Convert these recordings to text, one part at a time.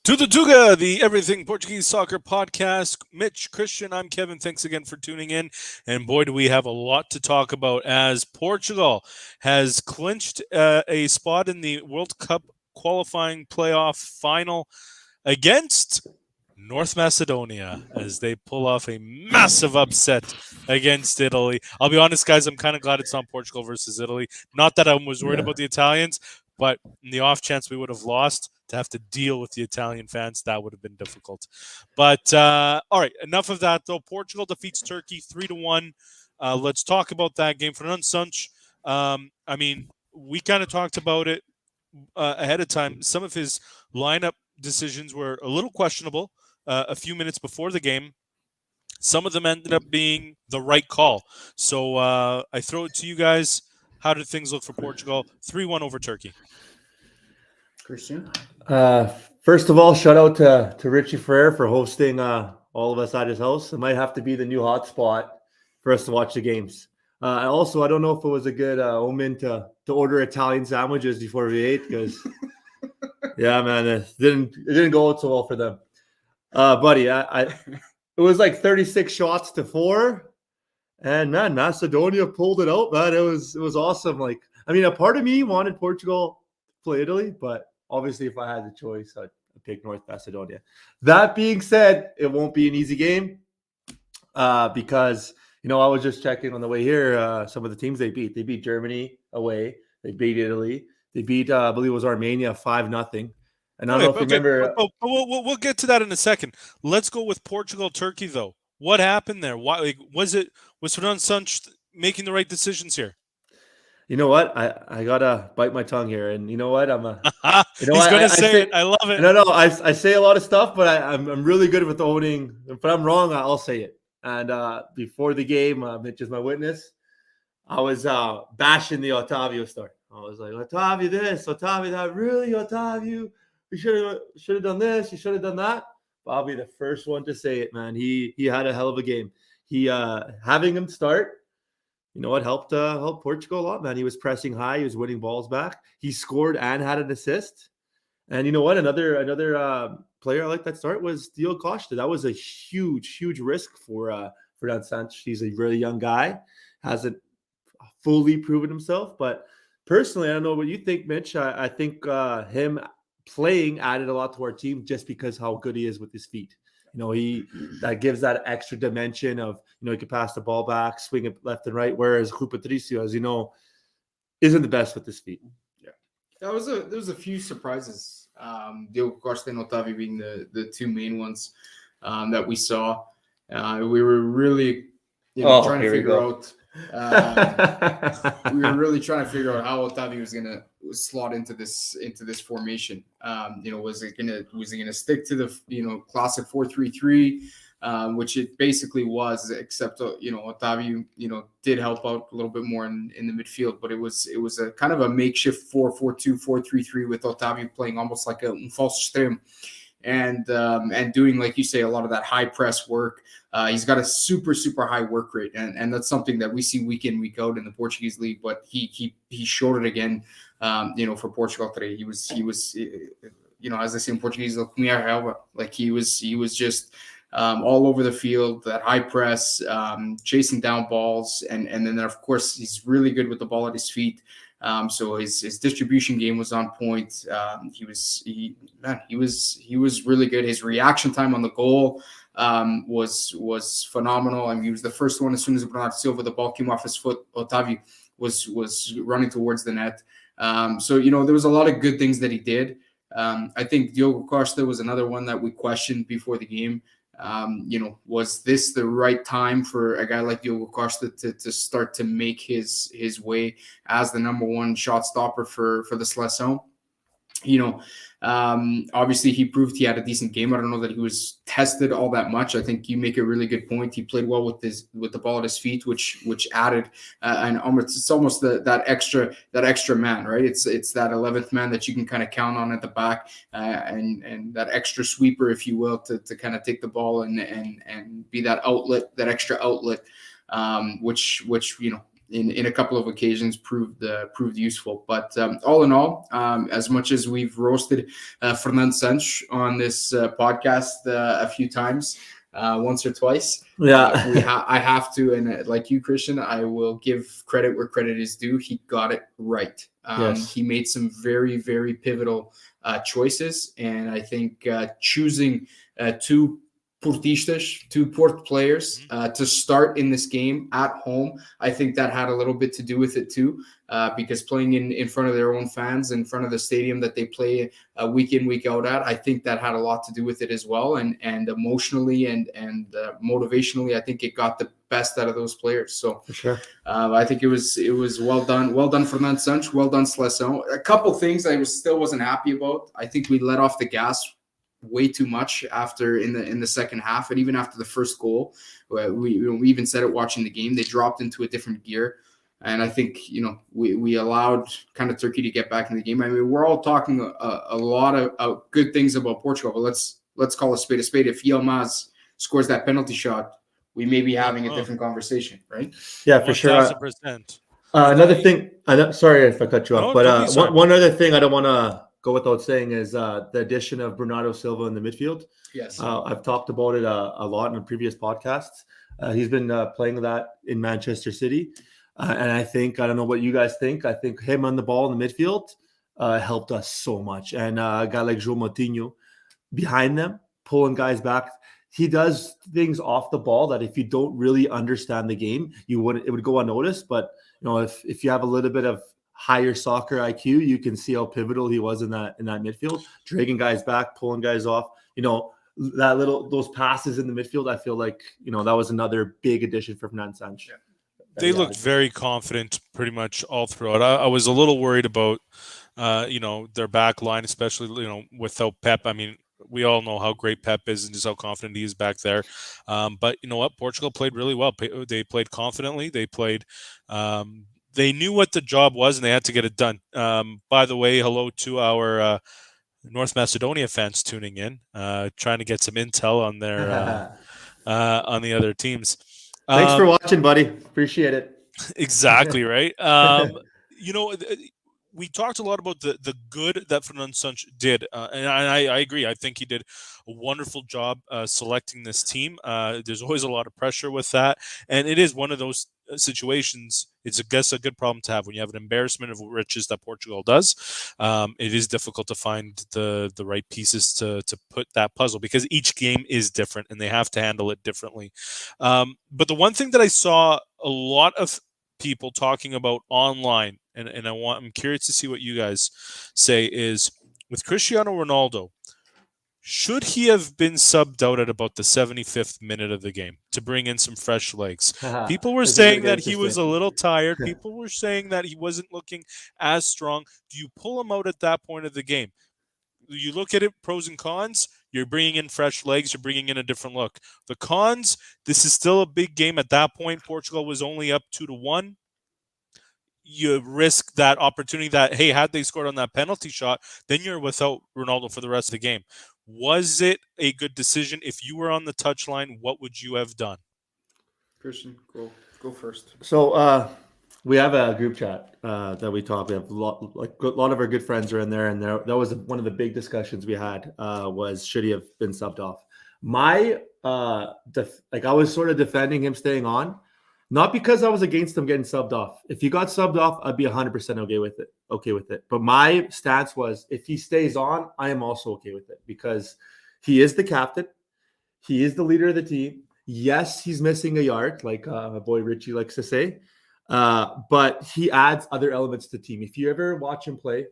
To the Tuga, the Everything Portuguese Soccer podcast. Mitch, Christian, I'm Kevin. Thanks again for tuning in. And boy, do we have a lot to talk about as Portugal has clinched a spot in the World Cup qualifying playoff final against North Macedonia as they pull off a massive upset against Italy. I'll be honest, guys, I'm kind of glad it's not Portugal versus Italy. Not that I was worried about the Italians, but in the off chance we would have lost, to have to deal with the Italian fans, that would have been difficult. But all right, enough of that though. Portugal defeats Turkey 3-1. Let's talk about that game. Fernando Santos, I mean, we kind of talked about it ahead of time. Some of his lineup decisions were a little questionable a few minutes before the game. Some of them ended up being the right call. So I throw it to you guys. How did things look for Portugal? 3-1 over Turkey. Christian? First of all, shout out to Richie Ferrer for hosting all of us at his house. It might have to be the new hotspot for us to watch the games. Also, I don't know if it was a good omen to order Italian sandwiches before we ate because, yeah, man, it didn't go out so well for them. Buddy, it was like 36 shots to 4, and man, Macedonia pulled it out. Man, it was awesome. Like, I mean, a part of me wanted Portugal to play Italy, but obviously, if I had the choice, I'd pick North Macedonia. That being said, it won't be an easy game because, I was just checking on the way here some of the teams they beat. They beat Germany away. They beat Italy. They beat, I believe it was Armenia 5-0. And I don't know if you remember. We'll get to that in a second. Let's go with Portugal, Turkey, though. What happened there? Why was Fernando Santos making the right decisions here? You know what? I gotta bite my tongue here, and you know what? He's gonna say it. I love it. No. I say a lot of stuff, but I'm really good with owning. If I'm wrong, I'll say it. And before the game, Mitch is my witness. I was bashing the Otavio story. I was like, Otavio this, Otavio that. Really, Otavio? You should have done this. You should have done that. But I'll be the first one to say it, man. He had a hell of a game. He having him start. You know what helped Portugal a lot, man. He was pressing high. He was winning balls back. He scored and had an assist. And you know what? Another player I like that start was Diogo Costa. That was a huge risk for Fernando Santos. He's a really young guy, hasn't fully proven himself. But personally, I don't know what you think, Mitch. I think him playing added a lot to our team just because how good he is with his feet. That gives that extra dimension of, he can pass the ball back, swing it left and right, whereas Patricio, as you know, isn't the best with his feet. Yeah. There was a few surprises. Diogo Costa and Otavio being the two main ones that we saw. We were really trying to figure out we were really trying to figure out how Otavio was gonna slot into this formation. Was it gonna stick to the classic 4-3-3, which it basically was, except Otavio did help out a little bit more in the midfield, but it was a kind of a makeshift 4-4-2, 4-3-3 with Otavio playing almost like a false extreme. And doing, like you say, a lot of that high press work. He's got a super high work rate, and that's something that we see week in, week out in the Portuguese league. But he showed it again, for Portugal today. He was as they say in Portuguese, like he was just all over the field, that high press, chasing down balls, and then of course he's really good with the ball at his feet. So his distribution game was on point. He was really good. His reaction time on the goal was phenomenal. I mean, he was the first one as soon as Bernardo Silva, the ball came off his foot. Otavio was running towards the net. So there was a lot of good things that he did. I think Diogo Costa was another one that we questioned before the game. Was this the right time for a guy like Diogo Costa to start to make his way as the number one shot stopper for the Seleção? Obviously he proved he had a decent game. I don't know that he was tested all that much. I think you make a really good point. He played well with the ball at his feet, which added and it's almost that extra man, right? It's that 11th man that you can kind of count on at the back, and that extra sweeper, if you will, to kind of take the ball and be that outlet, that extra outlet, which in a couple of occasions proved useful. But all in all, as much as we've roasted Fernando Santos on this podcast a few times, once or twice, I have to, and like you, Christian, I will give credit where credit is due. He got it right. He made some very, very pivotal choices, and I think choosing two Port players to start in this game at home, I think that had a little bit to do with it too, because playing in front of their own fans, in front of the stadium that they play week in, week out at, I think that had a lot to do with it as well. And emotionally and motivationally, I think it got the best out of those players. So for sure, I think it was well done Fernando Santos, well done Seleção. A couple things I still wasn't happy about. I think we let off the gas way too much after in the second half, and even after the first goal, we even said it watching the game, they dropped into a different gear. And I think we allowed kind of Turkey to get back in the game. I mean, we're all talking a lot of good things about Portugal, but let's call a spade a spade. If Yilmaz scores that penalty shot, we may be having a different conversation, right? Yeah, for sure. 1,000%. Another thing, sorry if I cut you off, but one other thing I don't want to go without saying is the addition of Bernardo Silva in the midfield. Yes. I've talked about it a lot in previous podcasts. He's been playing that in Manchester City. And I don't know what you guys think. I think him on the ball in the midfield helped us so much. And a guy like João Moutinho behind them, pulling guys back. He does things off the ball that if you don't really understand the game, it would go unnoticed. But if you have a little bit of higher soccer IQ, you can see how pivotal he was in that midfield, dragging guys back, pulling guys off. Those passes in the midfield, I feel like that was another big addition for Fernando Santos. Yeah. They looked very confident pretty much all throughout. I was a little worried about their back line, especially without Pep. I mean, we all know how great Pep is and just how confident he is back there. But you know what? Portugal played really well. They played confidently. They played. They knew what the job was, and they had to get it done. By the way, hello to our North Macedonia fans tuning in, trying to get some intel on their on the other teams. Thanks for watching, buddy. Appreciate it. Exactly right. We talked a lot about the good that Fernando Santos did, and I agree. I think he did a wonderful job selecting this team. There's always a lot of pressure with that, and it is one of those situations. It's I guess a good problem to have when you have an embarrassment of riches that Portugal does. It is difficult to find the right pieces to put that puzzle, because each game is different and they have to handle it differently. But the one thing that I saw a lot of people talking about online, and I'm curious to see what you guys say, is with Cristiano Ronaldo, should he have been subbed out at about the 75th minute of the game to bring in some fresh legs? People were saying that he was a little tired. People were saying that he wasn't looking as strong. Do you pull him out at that point of the game? You look at it, pros and cons. You're bringing in fresh legs. You're bringing in a different look. The cons, this is still a big game. At that point, Portugal was only up 2-1. You risk that opportunity that, hey, had they scored on that penalty shot, then you're without Ronaldo for the rest of the game. Was it a good decision? If you were on the touchline, what would you have done? Christian, go first. So we have a group chat that we talk. We have a lot of our good friends are in there, and that was one of the big discussions we had was should he have been subbed off? I was sort of defending him staying on, not because I was against him getting subbed off. If he got subbed off, I'd be 100% okay with it. But my stance was, if he stays on, I am also okay with it, because he is the captain. He is the leader of the team. Yes, he's missing a yard, like my boy Richie likes to say. But he adds other elements to the team. If you ever watch him play,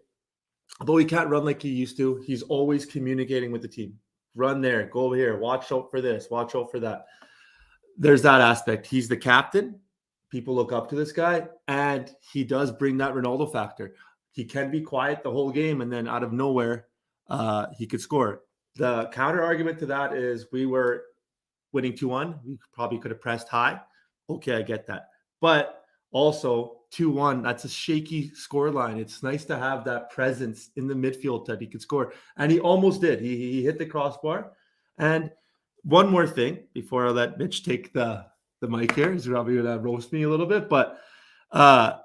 although he can't run like he used to, he's always communicating with the team. Run there, go over here, watch out for this, watch out for that. There's that aspect. He's the captain. People look up to this guy, and he does bring that Ronaldo factor. He can be quiet the whole game, and then out of nowhere, he could score. The counter argument to that is we were winning 2-1. We probably could have pressed high. Okay, I get that. But also 2-1, that's a shaky scoreline. It's nice to have that presence in the midfield that he could score. And he almost did. He hit the crossbar. And one more thing before I let Mitch take the mic here. He's probably going to roast me a little bit. But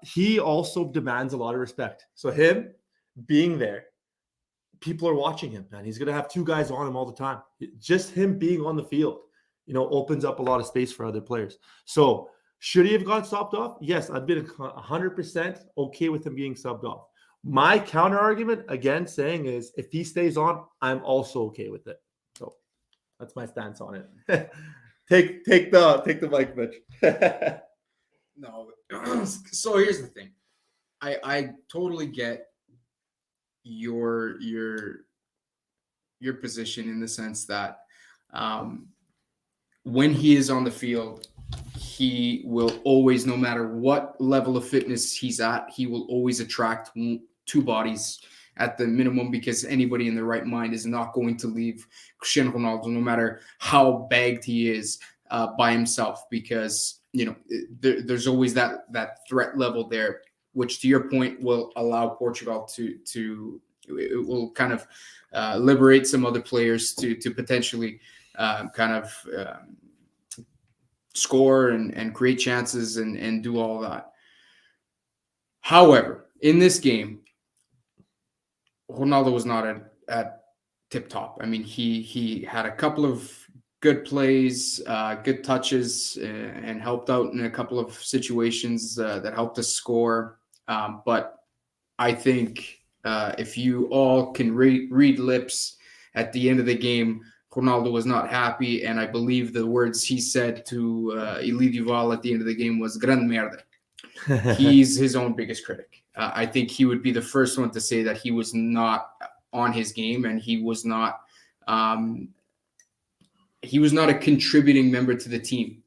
He also demands a lot of respect. So him being there, people are watching him, man. He's going to have 2 guys on him all the time. Just him being on the field, opens up a lot of space for other players. So should he have got subbed off? Yes, I've been 100% okay with him being subbed off. My counter argument, again, saying is if he stays on, I'm also okay with it. So that's my stance on it. take the mic, Mitch. No. So here's the thing. I totally get your position in the sense that when he is on the field, he will always, no matter what level of fitness he's at, he will always attract 2 bodies at the minimum, because anybody in their right mind is not going to leave Cristiano Ronaldo, no matter how bagged he is, by himself, because there's always that threat level there, which, to your point, will allow Portugal to it will kind of liberate some other players to potentially score and create chances and do all that. However, in this game, Ronaldo was not at tip top. I mean, he had a couple of good plays, good touches, and helped out in a couple of situations that helped us score. But I think if you all can read lips at the end of the game, Ronaldo was not happy, and I believe the words he said to Elie Duval at the end of the game was "grande merda." He's his own biggest critic. I think he would be the first one to say that he was not on his game, and he was not a contributing member to the team.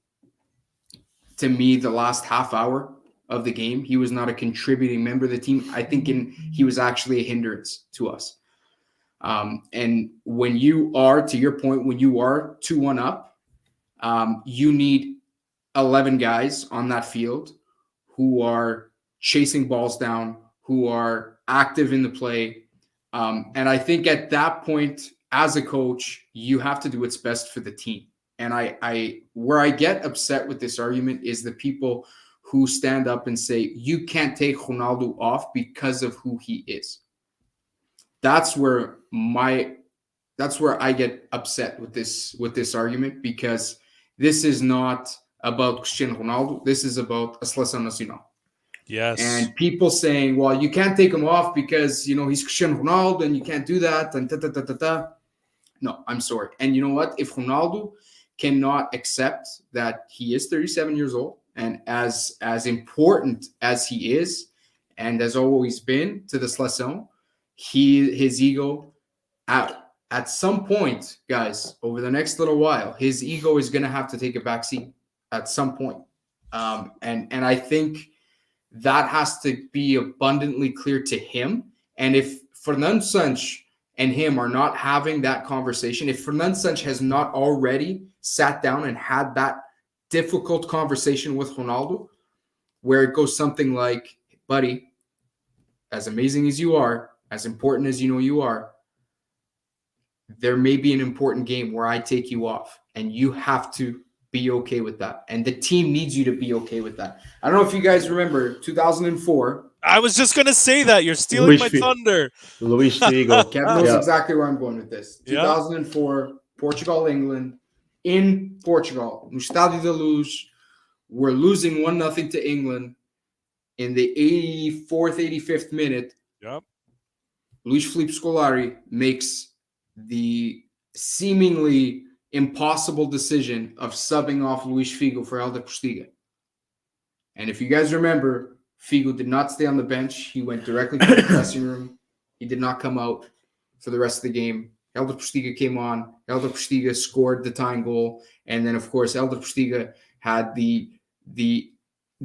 To me, the last half hour of the game, he was not a contributing member of the team. I think he was actually a hindrance to us. And when you are, to your point, when you are 2-1 up, you need 11 guys on that field who are chasing balls down, who are active in the play. And I think at that point, as a coach, you have to do what's best for the team. And where I get upset with this argument is the people who stand up and say, you can't take Ronaldo off because of who he is. That's where I get upset with this argument, because this is not about Cristiano Ronaldo. This is about a Seleção Nacional. Yes. And people saying, well, you can't take him off because, he's Cristiano Ronaldo and you can't do that. And No, I'm sorry. And you know what? If Ronaldo cannot accept that he is 37 years old, and as important as he is and has always been to the Seleção, his ego, at some point, guys, over the next little while, his ego is going to have to take a backseat at some point. And I think that has to be abundantly clear to him. And if Fernando Santos and him are not having that conversation, if Fernando Santos has not already sat down and had that difficult conversation with Ronaldo, where it goes something like, buddy, as amazing as you are, as important as you are, there may be an important game where I take you off, and you have to be okay with that. And the team needs you to be okay with that. I don't know if you guys remember 2004. I was just going to say that. You're stealing my thunder. Luis Figo. Kevin knows exactly where I'm going with this. 2004, Portugal, England. In Portugal, no Estádio da Luz, we're losing 1-0 to England in the 84th, 85th minute. Yep. Luís Filipe Scolari makes the seemingly impossible decision of subbing off Luís Figo for Helder Postiga. And if you guys remember, Figo did not stay on the bench. He went directly to the dressing room. He did not come out for the rest of the game. Helder Postiga came on. Helder Postiga scored the tying goal. And then, of course, Helder Postiga had the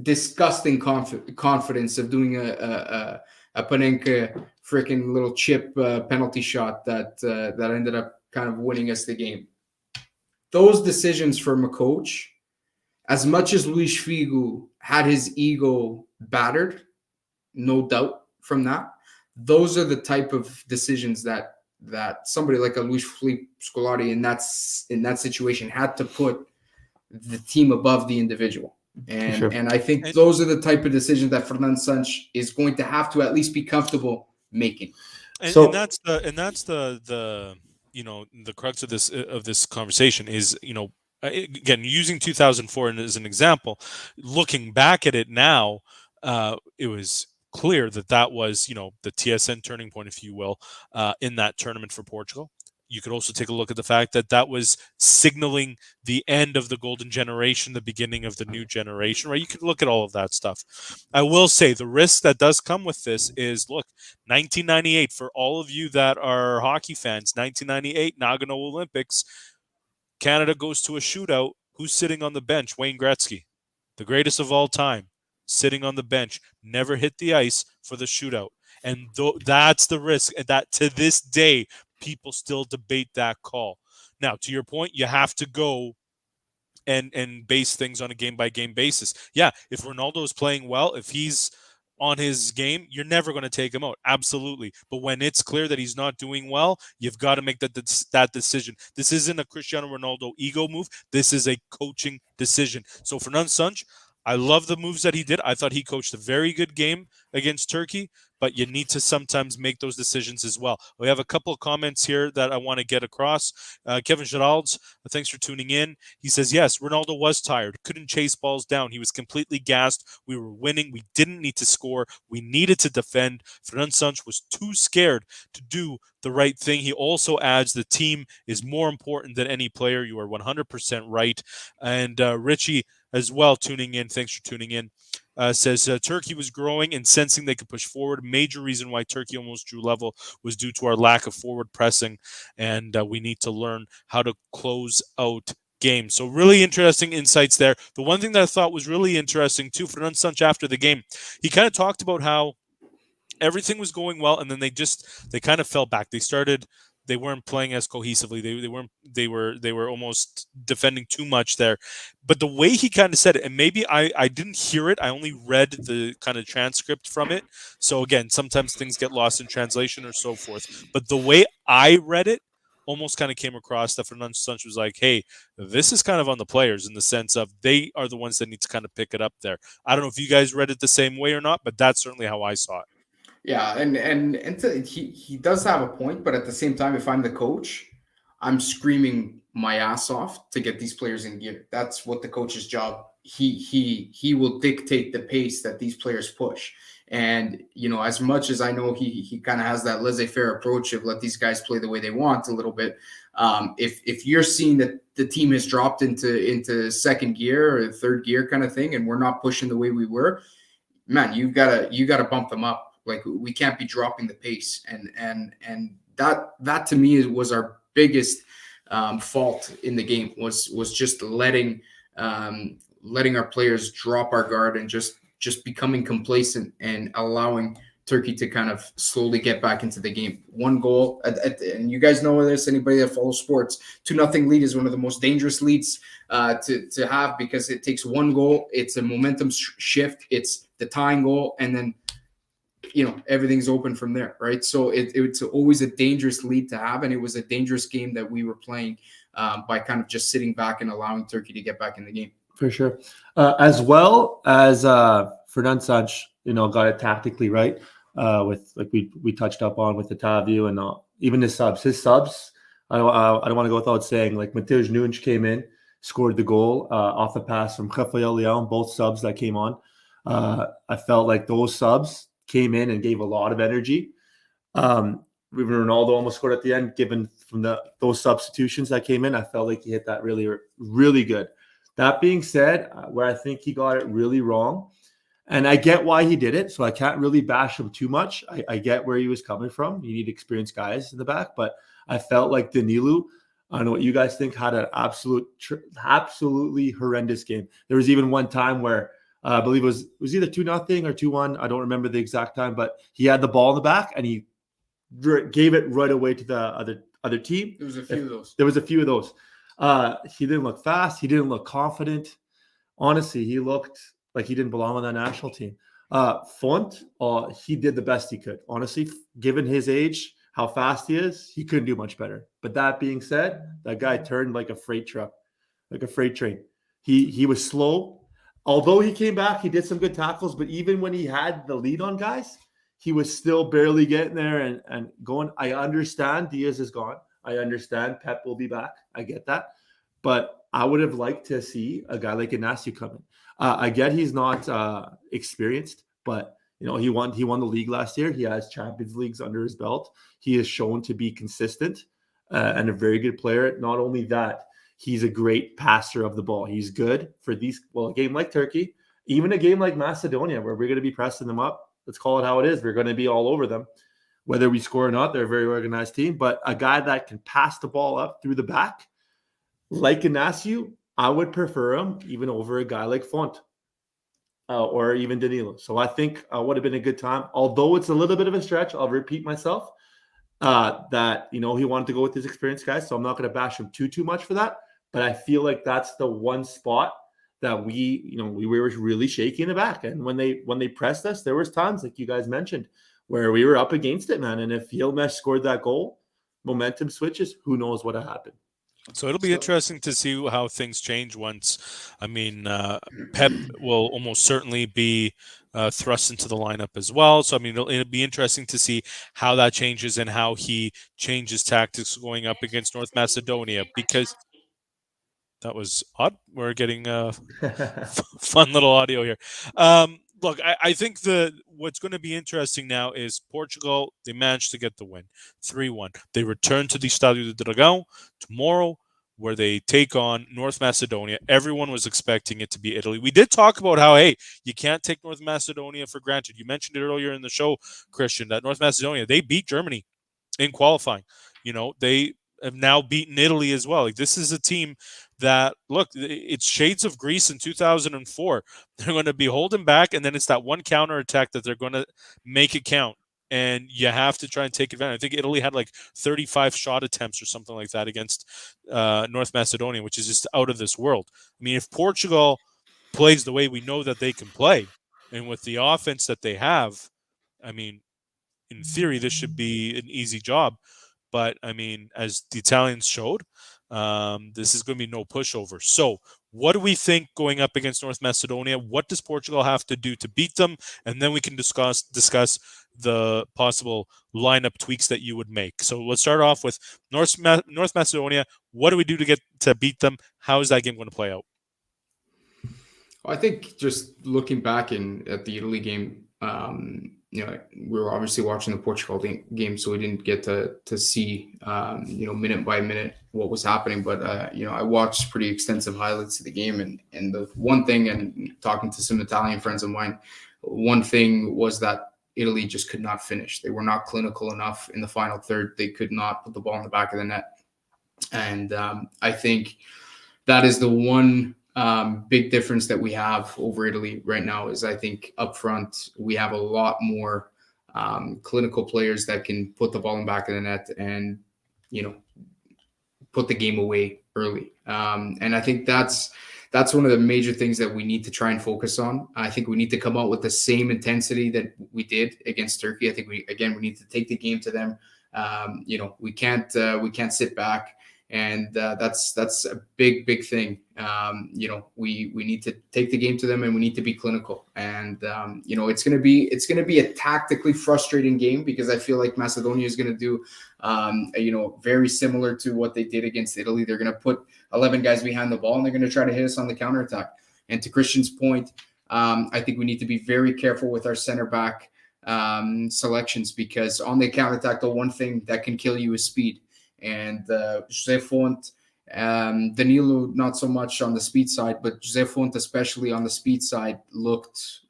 disgusting confidence of doing a Panenka freaking little chip penalty shot that ended up kind of winning us the game. Those decisions from a coach, as much as Luís Figo had his ego battered, no doubt from that, those are the type of decisions that somebody like a Luís Filipe Scolari in that situation had to put the team above the individual. And I think those are the type of decisions that Fernando Santos is going to have to at least be comfortable making. And that's the the crux of this conversation is, again, using 2004 as an example. Looking back at it now, it was clear that was the TSN turning point, if you will, in that tournament for Portugal. You could also take a look at the fact that was signaling the end of the golden generation, the beginning of the new generation, right? You could look at all of that stuff. I will say the risk that does come with this is, look, 1998, for all of you that are hockey fans, 1998 Nagano Olympics, Canada goes to a shootout. Who's sitting on the bench? Wayne Gretzky, the greatest of all time, sitting on the bench, never hit the ice for the shootout. And that's the risk that to this day, people still debate that call. Now, to your point, you have to go and base things on a game-by-game basis. Yeah, if Ronaldo's playing well, if he's on his game, you're never going to take him out. Absolutely. But when it's clear that he's not doing well, you've got to make that decision. This isn't a Cristiano Ronaldo ego move. This is a coaching decision. So Fernando Santos, I love the moves that he did. I thought he coached a very good game against Turkey, but you need to sometimes make those decisions as well. We have a couple of comments here that I want to get across. Kevin Geralds, thanks for tuning in. He says, yes, Ronaldo was tired. Couldn't chase balls down. He was completely gassed. We were winning. We didn't need to score. We needed to defend. Fernando Santos was too scared to do the right thing. He also adds the team is more important than any player. You are 100% right. And Richie as well tuning in. Thanks for tuning in. Says Turkey was growing and sensing they could push forward. Major reason why Turkey almost drew level was due to our lack of forward pressing, and we need to learn how to close out games. So really interesting insights there. The one thing that I thought was really interesting too, Fernando Santos after the game, he kind of talked about how everything was going well, and then they kind of fell back. They weren't playing as cohesively. They were almost defending too much there. But the way he kind of said it, and maybe I didn't hear it, I only read the kind of transcript from it. So again, sometimes things get lost in translation or so forth. But the way I read it almost kind of came across that Fernando Santos was like, hey, this is kind of on the players in the sense of they are the ones that need to kind of pick it up there. I don't know if you guys read it the same way or not, but that's certainly how I saw it. Yeah, he does have a point, but at the same time, if I'm the coach, I'm screaming my ass off to get these players in gear. That's what the coach's job. He will dictate the pace that these players push. And as much as I know he kind of has that laissez-faire approach of let these guys play the way they want a little bit. If you're seeing that the team has dropped into second gear or third gear kind of thing, and we're not pushing the way we were, man, you gotta bump them up. Like, we can't be dropping the pace, and that to me was our biggest fault in the game was just letting our players drop our guard and just becoming complacent and allowing Turkey to kind of slowly get back into the game. One goal, and you guys know this, anybody that follows sports, 2-0 lead is one of the most dangerous leads to have, because it takes one goal. It's a momentum shift. It's the tying goal, and then everything's open from there, right? So it's always a dangerous lead to have, and it was a dangerous game that we were playing by kind of just sitting back and allowing Turkey to get back in the game. For sure. As well as Fernando Santos, got it tactically right with, like we touched up on with Otávio and even his subs. His subs, I don't want to go without saying, like Matheus Nunes came in, scored the goal off the pass from Rafael Leão, both subs that came on. I felt like those subs came in and gave a lot of energy. Even Ronaldo almost scored at the end, given from those substitutions that came in. I felt like he hit that really, really good. That being said, where I think he got it really wrong, and I get why he did it, so I can't really bash him too much. I get where he was coming from. You need experienced guys in the back, but I felt like Danilo, I don't know what you guys think, had an absolutely horrendous game. There was even one time where I believe it was either 2-0 or 2-1. I don't remember the exact time, but he had the ball in the back and he gave it right away to the other team. There was a few of those. There was a few of those. He didn't look fast. He didn't look confident. Honestly, he looked like he didn't belong on that national team. Font, he did the best he could. Honestly, given his age, how fast he is, he couldn't do much better. But that being said, that guy turned like a freight truck, like a freight train. He was slow. although he came back, he did some good tackles, but even when he had the lead on guys, he was still barely getting there and going. I understand Diaz is gone. I understand Pep will be back. I get that. But I would have liked to see a guy like Inacio come in. I get he's not experienced, but he won the league last year. He has Champions Leagues under his belt. He is shown to be consistent and a very good player. Not only that, he's a great passer of the ball. He's good for a game like Turkey, even a game like Macedonia, where we're going to be pressing them up. Let's call it how it is. We're going to be all over them. Whether we score or not, they're a very organized team. But a guy that can pass the ball up through the back, like Inacio, I would prefer him even over a guy like Font or even Danilo. So I think would have been a good time. Although it's a little bit of a stretch, I'll repeat myself, that he wanted to go with his experienced guys. So I'm not going to bash him too much for that. But I feel like that's the one spot that we were really shaky in the back. And when they pressed us, there was times, like you guys mentioned, where we were up against it, man. And if Yilmaz scored that goal, momentum switches, who knows what happened. So it'll be interesting to see how things change once. Pep will almost certainly be thrust into the lineup as well. So, it'll be interesting to see how that changes and how he changes tactics going up against North Macedonia, because that was odd. We're getting fun little audio here. Look, I think what's going to be interesting now is Portugal. They managed to get the win, 3-1. They return to the Estádio do Dragão tomorrow, where they take on North Macedonia. Everyone was expecting it to be Italy. We did talk about how, hey, you can't take North Macedonia for granted. You mentioned it earlier in the show, Christian, that North Macedonia, they beat Germany in qualifying. They have now beaten Italy as well. Like, this is a team that, look, it's shades of Greece in 2004. They're going to be holding back, and then it's that one counterattack that they're going to make it count. And you have to try and take advantage. I think Italy had like 35 shot attempts or something like that against North Macedonia, which is just out of this world. If Portugal plays the way we know that they can play, and with the offense that they have, in theory, this should be an easy job. But, as the Italians showed, this is going to be no pushover. So what do we think going up against North Macedonia? What does Portugal have to do to beat them? And then we can discuss the possible lineup tweaks that you would make. So let's start off with North Macedonia. What do we do to beat them? How is that game going to play out? Well, I think just looking back at the Italy game, we were obviously watching the Portugal game, so we didn't get to see, minute by minute what was happening. But, I watched pretty extensive highlights of the game. And the one thing, and talking to some Italian friends of mine, one thing was that Italy just could not finish. They were not clinical enough in the final third. They could not put the ball in the back of the net. And I think that is the one big difference that we have over Italy right now is I think up front we have a lot more clinical players that can put the ball in the back of the net and, put the game away early. And I think that's one of the major things that we need to try and focus on. I think we need to come out with the same intensity that we did against Turkey. I think we need to take the game to them. We can't sit back. And that's a big thing. We need to take the game to them, and we need to be clinical. And it's going to be a tactically frustrating game, because I feel like Macedonia is going to do very similar to what they did against Italy. They're going to put 11 guys behind the ball, and they're going to try to hit us on the counterattack. And to Christian's point, I think we need to be very careful with our center back selections, because on the counterattack, the one thing that can kill you is speed. And José Font, Danilo, not so much on the speed side, but José Font, especially on the speed side, looked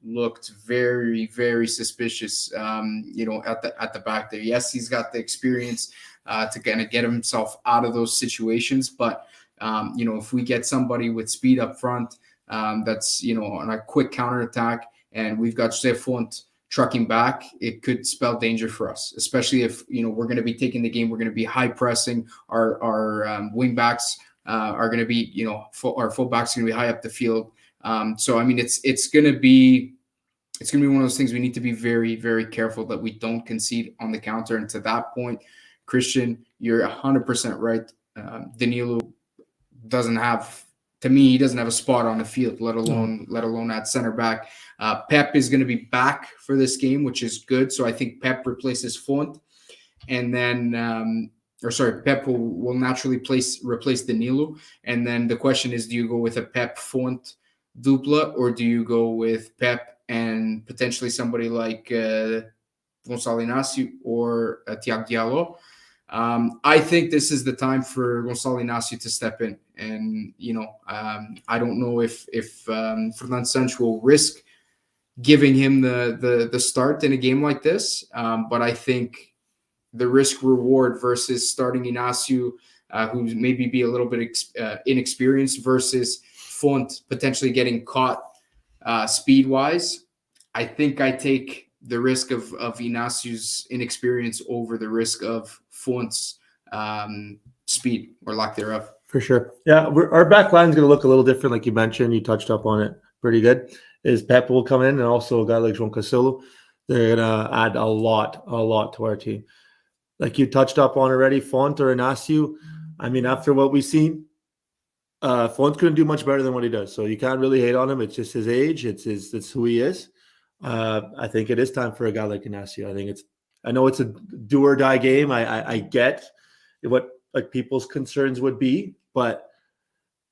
very, very suspicious. At the back there. Yes, he's got the experience to kind of get himself out of those situations, but if we get somebody with speed up front, that's on a quick counterattack, and we've got José Font trucking back, it could spell danger for us, especially if we're going to be taking the game. We're going to be high pressing. Our wing backs are going to be our full backs are going to be high up the field. So it's going to be one of those things we need to be very, very careful that we don't concede on the counter. And to that point, Christian, you're 100% right. Danilo doesn't have to me, he doesn't have a spot on the field, let alone at center back. Pep is going to be back for this game, which is good. So I think Pep replaces Font, and then Pep will naturally replace Danilo. And then the question is, do you go with a Pep Font dupla, or do you go with Pep and potentially somebody like Gonçalo Inácio or Thiago Diallo? I think this is the time for Gonçalo Inácio to step in. And, I don't know if Fernando Santos will risk giving him the start in a game like this. But I think the risk reward versus starting Inácio, who maybe be a little bit inexperienced, versus Font potentially getting caught speed wise, I think I take the risk of Inácio's inexperience over the risk of Font's speed or lack thereof. For sure. Yeah, our back line is going to look a little different, like you mentioned. You touched up on it pretty good. Is Pep will come in, and also a guy like João Cancelo. They're going to add a lot to our team. Like you touched up on already, Font or Inácio. I mean, after what we've seen, Font couldn't do much better than what he does. So you can't really hate on him. It's just his age. It's who he is. I think it is time for a guy like Inácio. I know it's a do or die game. I get what like people's concerns would be, but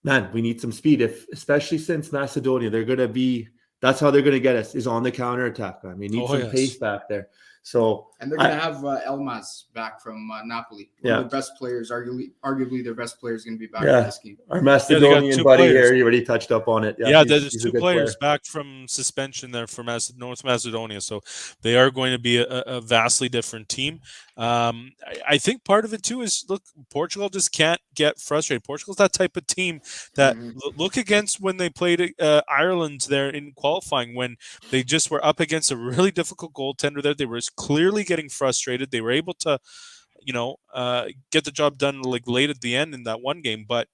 man, we need some speed. Especially since Macedonia, that's how they're gonna get us, is on the counter attack. I mean, need some pace back there. So, and they're gonna have Elmas back from Napoli. One of the best players, arguably their best player, is gonna be back in this game. Our Macedonian buddy here, you already touched up on it. There's two players back from suspension there for North Macedonia, so they are going to be a vastly different team. I think part of it too is, look, Portugal just can't get frustrated. Portugal's that type of team that look against when they played Ireland there in qualifying, when they just were up against a really difficult goaltender there. They were clearly getting frustrated. They were able to, get the job done like late at the end in that one game, but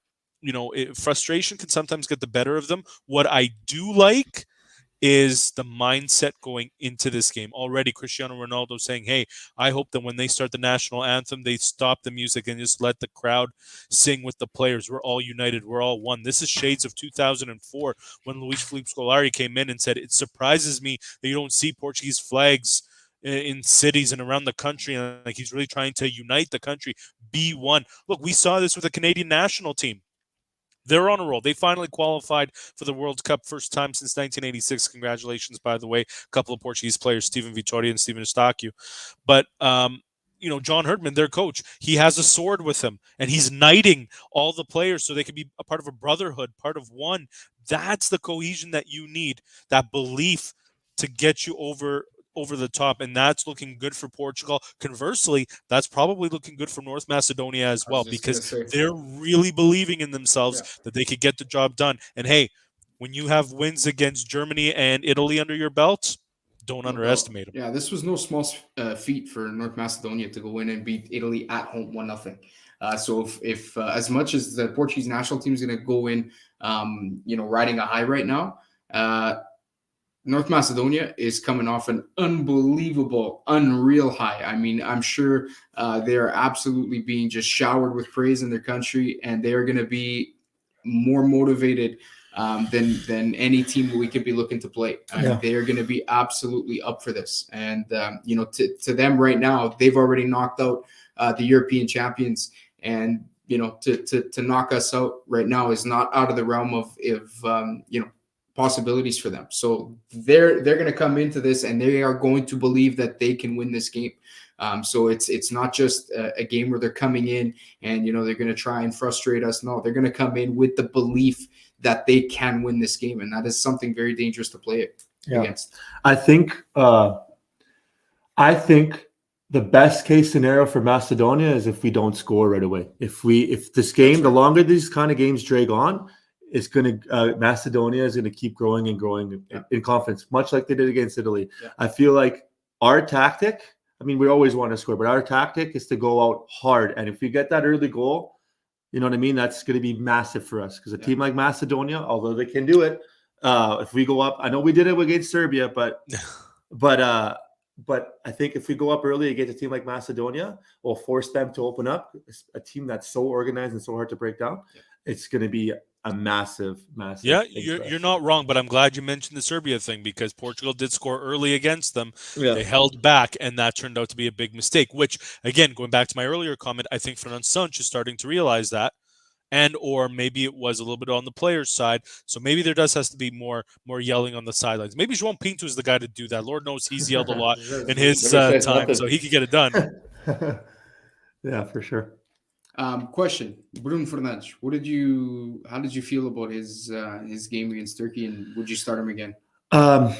frustration can sometimes get the better of them. What I do like is the mindset going into this game. Already Cristiano Ronaldo saying, hey, I hope that when they start the national anthem, they stop the music and just let the crowd sing with the players. We're all united. We're all one. This is shades of 2004 when Luis Felipe Scolari came in and said, it surprises me that you don't see Portuguese flags in cities and around the country. And like, he's really trying to unite the country, be one. Look, we saw this with the Canadian national team. They're on a roll. They finally qualified for the World Cup, first time since 1986. Congratulations, by the way. A couple of Portuguese players, Steven Vitória and Steven Eustáquio. But, John Herdman, their coach, he has a sword with him, and he's knighting all the players so they can be a part of a brotherhood, part of one. That's the cohesion that you need, that belief to get you over the top, and that's looking good for Portugal. Conversely, that's probably looking good for North Macedonia as well, because they're really believing in themselves that they could get the job done. And hey, when you have wins against Germany and Italy under your belt, don't underestimate them. Yeah, this was no small feat for North Macedonia to go in and beat Italy at home 1-0. So if as much as the Portuguese national team is going to go in, riding a high right now, North Macedonia is coming off an unbelievable, unreal high. I mean, I'm sure they are absolutely being just showered with praise in their country, and they are going to be more motivated than any team we could be looking to play. They are going to be absolutely up for this. And, to them right now, they've already knocked out the European champions. And, to knock us out right now is not out of the realm of possibilities for them. So they're going to come into this and they are going to believe that they can win this game. So it's not just a game where they're coming in and, they're going to try and frustrate us. No, they're going to come in with the belief that they can win this game. And that is something very dangerous to play against. I think the best case scenario for Macedonia is if we don't score right away. If this game, the longer these kind of games drag on, it's going to Macedonia is going to keep growing and growing in confidence, much like they did against Italy. Yeah. I feel like our tactic, I mean, we always want to score, but our tactic is to go out hard. And if we get that early goal, you know what I mean? That's going to be massive for us, because a team like Macedonia, although they can do it, if we go up, I know we did it against Serbia, but I think if we go up early against a team like Macedonia, we'll force them to open up. A team that's so organized and so hard to break down. Yeah. It's going to be a massive Yeah, thing for us. you're not wrong, but I'm glad you mentioned the Serbia thing because Portugal did score early against them. Yeah. They held back, and that turned out to be a big mistake. Which, again, going back to my earlier comment, I think Fernand Sanch is starting to realize that, and or maybe it was a little bit on the player's side. So maybe there has to be more yelling on the sidelines. Maybe João Pinto is the guy to do that. Lord knows he's yelled a lot in his Never says time, nothing. so he could get it done. Yeah, for sure. Question: Bruno Fernandes, how did you feel about his game against Turkey, and would you start him again? I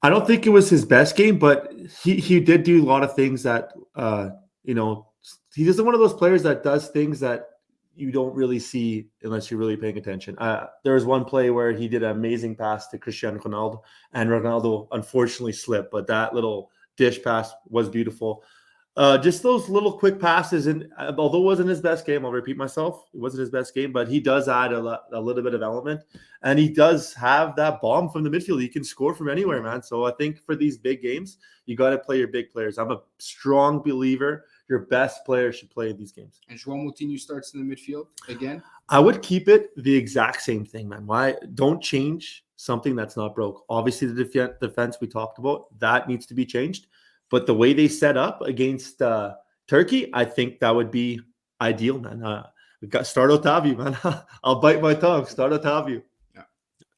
don't think it was his best game, but he did do a lot of things that he's just one of those players that does things that you don't really see unless you're really paying attention. There was one play where he did an amazing pass to Cristiano Ronaldo, and Ronaldo unfortunately slipped, but that little dish pass was beautiful. Just those little quick passes, and although it wasn't his best game, I'll repeat myself, it wasn't his best game, but he does add a little bit of element, and he does have that bomb from the midfield. He can score from anywhere, man. So I think for these big games, you got to play your big players. I'm a strong believer your best player should play in these games. And João Moutinho starts in the midfield again? I would keep it the exact same thing, man. Why don't change something that's not broke? Obviously, the defense we talked about, that needs to be changed. But the way they set up against Turkey, I think that would be ideal, man. We got start Otavio, man. I'll bite my tongue. Start Otavio.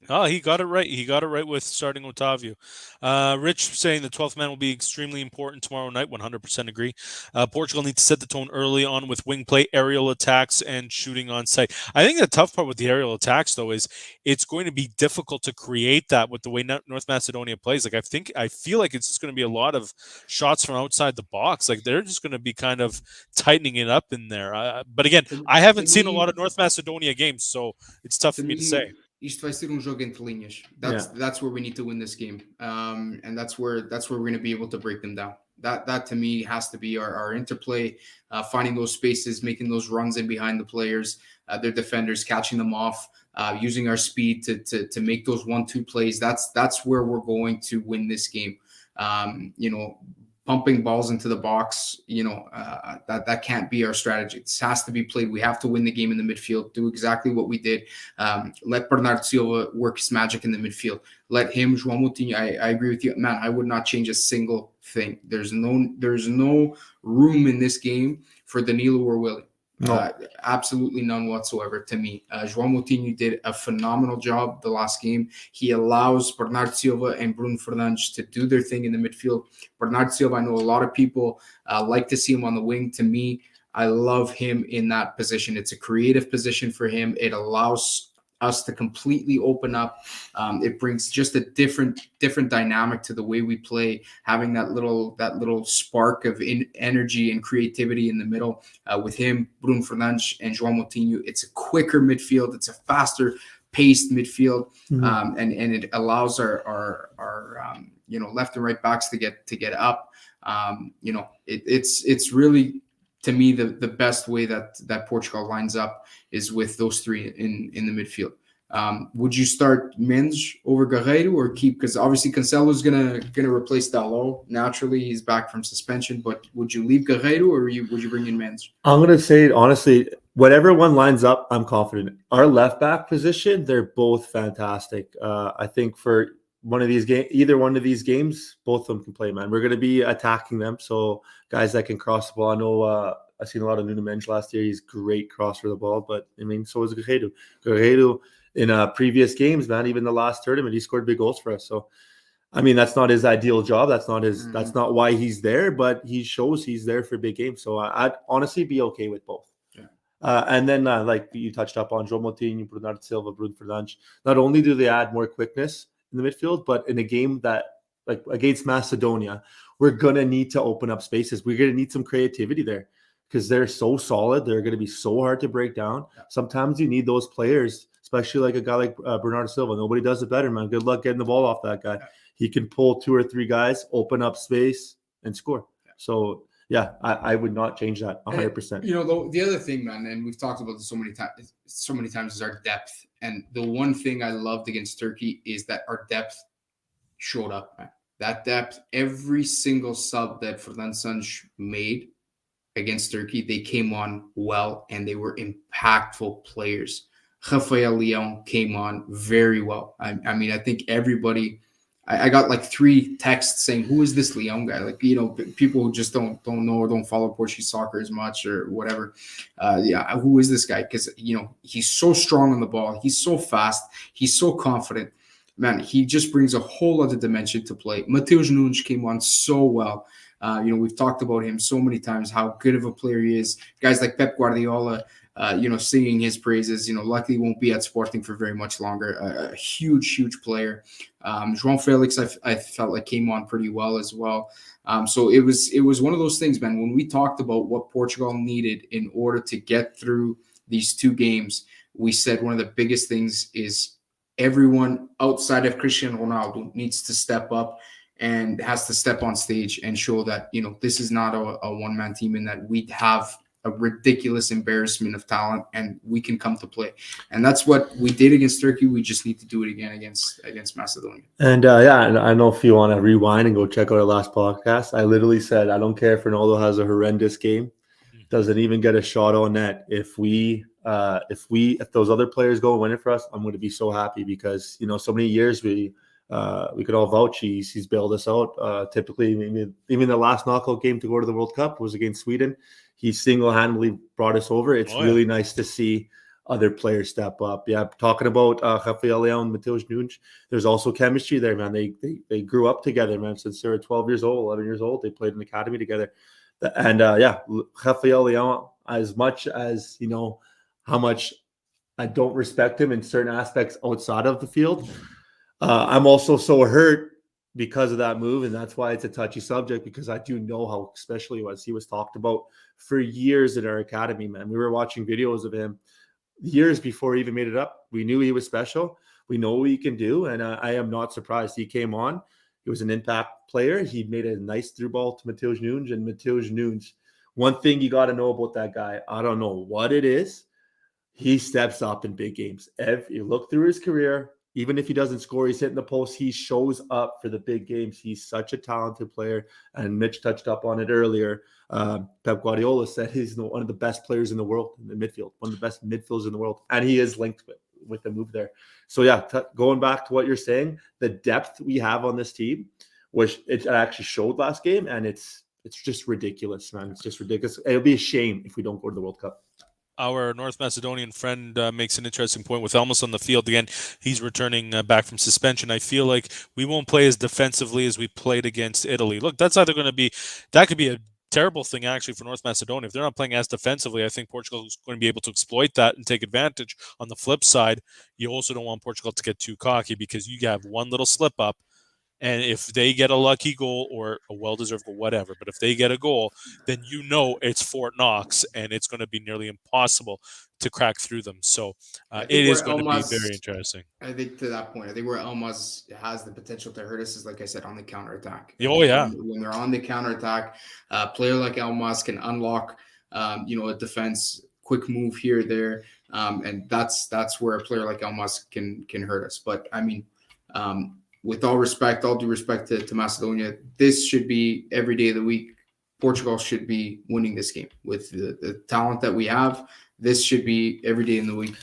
Oh, he got it right. He got it right with starting Otavio. Rich saying the 12th man will be extremely important tomorrow night. 100% agree. Portugal needs to set the tone early on with wing play, aerial attacks, and shooting on sight. I think the tough part with the aerial attacks, though, is it's going to be difficult to create that with the way North Macedonia plays. Like I feel like it's just going to be a lot of shots from outside the box. Like they're just going to be kind of tightening it up in there. But again, I haven't seen a lot of North Macedonia games, so it's tough for me to say. Isto vai ser jogo entre linhas. That's where we need to win this game, and that's where we're going to be able to break them down. That to me has to be our interplay, finding those spaces, making those runs in behind the players, their defenders, catching them off, using our speed to make those 1-2 plays. That's where we're going to win this game. Pumping balls into the box, that can't be our strategy. This has to be played. We have to win the game in the midfield, do exactly what we did. Let Bernardo Silva work his magic in the midfield. Let him, João Moutinho, I agree with you. Man, I would not change a single thing. There's no room in this game for Danilo or Willie. No. Absolutely none whatsoever to me. João Moutinho did a phenomenal job the last game. He allows Bernardo Silva and Bruno Fernandes to do their thing in the midfield. Bernardo Silva, I know a lot of people like to see him on the wing. To me, I love him in that position. It's a creative position for him. It allows us to completely open up. It brings just a different dynamic to the way we play, having that little spark of energy and creativity in the middle with him, Bruno Fernandes, and João Moutinho. It's a quicker midfield. It's a faster paced midfield, and it allows our left and right backs to get up. It's really, to me, the best way that Portugal lines up is with those three in the midfield. Would you start Mendes over Guerreiro or keep? Because obviously Cancelo's gonna replace Dalot. Naturally, he's back from suspension. But would you leave Guerreiro or would you bring in Mendes? I'm gonna say honestly, whatever one lines up, I'm confident. Our left back position, they're both fantastic. I think for either one of these games, both of them can play, man. We're going to be attacking them. So guys that can cross the ball. I know I've seen a lot of Nuno Mendes last year. He's great crosser of the ball, but I mean, so is Guerreiro. Guerreiro in previous games, man, even the last tournament, he scored big goals for us. So, I mean, that's not his ideal job. That's not that's not why he's there, but he shows he's there for big games. So I'd honestly be okay with both. And then, like you touched up on, João Moutinho, Bernardo Silva, Bruno Fernandes, not only do they add more quickness in the midfield, but in a game that, like against Macedonia, we're going to need to open up spaces. We're going to need some creativity there because they're so solid. They're going to be so hard to break down. Sometimes you need those players, especially like a guy like Bernardo Silva. Nobody does it better, man. Good luck getting the ball off that guy. He can pull 2 or 3 guys, open up space, and score. So, yeah, I would not change that 100%. The other thing, man, and we've talked about this so many times, is our depth. And the one thing I loved against Turkey is that our depth showed up, man. That depth, every single sub that Fernand Sanch made against Turkey, they came on well and they were impactful players. Rafael Leão came on very well. I mean, I think everybody. I got like 3 texts saying, "Who is this Leão guy?" Like, people who just don't know or don't follow Portuguese soccer as much or whatever. Who is this guy? Because he's so strong on the ball. He's so fast. He's so confident. Man, he just brings a whole other dimension to play. Mateus Nunes came on so well. We've talked about him so many times, how good of a player he is. Guys like Pep Guardiola, singing his praises. Luckily won't be at Sporting for very much longer. A huge, huge player. João Felix, I felt like came on pretty well as well. So it was one of those things, man. When we talked about what Portugal needed in order to get through these 2 games, we said one of the biggest things is everyone outside of Cristiano Ronaldo needs to step up and has to step on stage and show that, this is not a one-man team and that we have a ridiculous embarrassment of talent and we can come to play. And that's what we did against Turkey. We just need to do it again against Macedonia. And I know if you want to rewind and go check out our last podcast, I literally said, I don't care if Ronaldo has a horrendous game, doesn't even get a shot on net. If those other players go and win it for us, I'm going to be so happy because, so many years we could all vouch he's bailed us out. Typically, even the last knockout game to go to the World Cup was against Sweden. He single-handedly brought us over. It's really nice to see other players step up. Yeah, talking about Rafael Leão and Mateus Nunes, there's also chemistry there, man. They grew up together, man, since they were 12 years old, 11 years old. They played in the academy together. And Rafael Leão, as much as, how much I don't respect him in certain aspects outside of the field, I'm also so hurt because of that move, and that's why it's a touchy subject, because I do know how special he was. He was talked about for years in our academy, man. We were watching videos of him years before he even made it up. We knew he was special. We know what he can do, and I am not surprised. He came on. He was an impact player. He made a nice through ball to Mateus Nunes, and Mateus Nunes, one thing you got to know about that guy, I don't know what it is, he steps up in big games. If you look through his career, even if he doesn't score, he's hitting the post, he shows up for the big games. He's such a talented player. And Mitch touched up on it earlier. Pep Guardiola said he's one of the best players in the world in the midfield, one of the best midfielders in the world. And he is linked with the move there. So, going back to what you're saying, the depth we have on this team, which it actually showed last game, and it's just ridiculous, man. It's just ridiculous. It'll be a shame if we don't go to the World Cup. Our North Macedonian friend makes an interesting point with Elmas on the field. Again, he's returning back from suspension. I feel like we won't play as defensively as we played against Italy. Look, that could be a terrible thing actually for North Macedonia. If they're not playing as defensively, I think Portugal is going to be able to exploit that and take advantage. On the flip side, you also don't want Portugal to get too cocky because you have one little slip up. And if they get a lucky goal or a well-deserved goal, whatever, but if they get a goal, then it's Fort Knox, and it's going to be nearly impossible to crack through them. So it is going to be very interesting. I think to that point, I think where Elmas has the potential to hurt us is, like I said, on the counterattack. Oh, yeah. When they're on the counterattack, a player like Elmas can unlock, a defense, quick move here or there, and that's where a player like Elmas can hurt us. But, I mean, with all due respect to Macedonia, this should be every day of the week. Portugal should be winning this game with the talent that we have. This should be every day in the week.